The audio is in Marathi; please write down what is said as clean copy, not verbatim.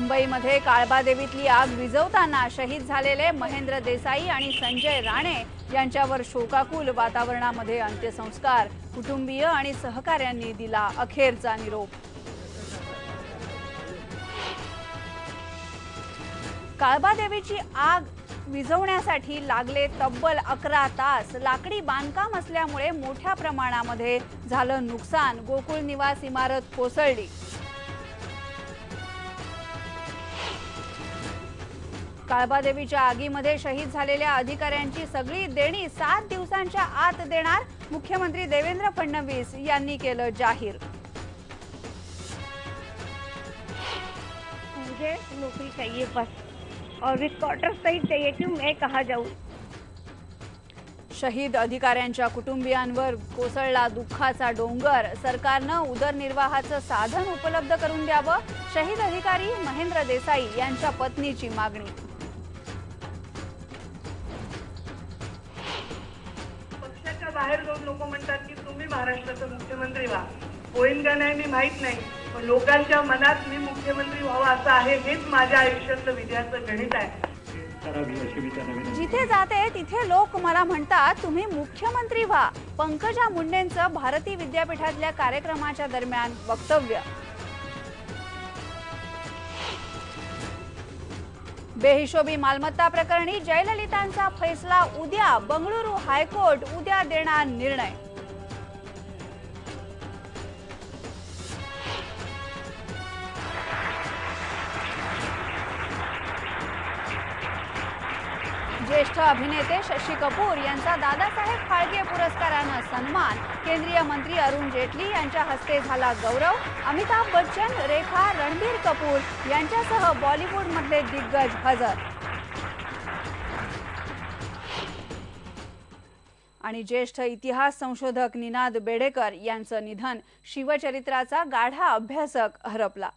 मुंबईमध्ये काळबादेवीतली आग विझवताना शहीद झालेले महेंद्र देसाई आणि संजय राणे यांच्यावर शोकाकुल वातावरणामध्ये अंत्यसंस्कार। कुटुंबीय आणि सहकाऱ्यांनी दिला अखेरचा निरोप। काळबादेवीची आग विझवण्यासाठी लागले तब्बल 11 तास। लाकडी बांधकाम असल्यामुळे मोठ्या प्रमाणामध्ये झालं नुकसान। गोकुळ निवास इमारत कोसळली। काळबादेवीच्या आगीमध्ये शहीद झालेल्या अधिकाऱ्यांची सगळी देणी 7 दिवसांच्या आत देणार, मुख्यमंत्री देवेंद्र फडणवीस यांनी केलं जाहीर। मुझे नौकरी चाहिए बस और विथ क्वार्टर सही चाहिए कि मैं कहाँ जाऊँ। शहीद अधिकाऱ्यांच्या कुटुंबियांवर कोसळला दुःखाचा डोंगर। सरकारनं उदरनिर्वाहाचं साधन उपलब्ध करून द्यावं, शहीद अधिकारी महेंद्र देसाई यांच्या पत्नीची मागणी। पक्षाच्या बाहेर जाऊन लोक म्हणतात की तुम्ही महाराष्ट्राचे मुख्यमंत्री व्हा, होईल का नाही मी माहित नाही, पण लोकांच्या मनात मी मुख्यमंत्री व्हावा असं आहे, हेच माझ्या आयुष्यातलं विजयाचं गणित आहे। जिथे जाते तिथे लोक मला म्हणतात तुम्ही मुख्यमंत्री व्हा। पंकजा मुंडेंचं भारती विद्यापीठातल्या कार्यक्रमाच्या दरम्यान वक्तव्य। बेहिशोबी मालमत्ता प्रकरणी जयललितांचा फैसला उद्या। बंगळुरू हायकोर्ट उद्या देणार निर्णय। ज्येष्ठ अभिनेते शशी कपूर यांचा दादासाहेब फाळके पुरस्कारानं सन्मान। केंद्रीय मंत्री अरुण जेटली यांच्या हस्ते झाला गौरव। अमिताभ बच्चन, रेखा, रणबीर कपूर यांच्यासह बॉलिवूडमधले दिग्गज हजर। आणि ज्येष्ठ इतिहास संशोधक निनाद बेडेकर यांचं निधन। शिवचरित्राचा गाढा अभ्यासक हरपला।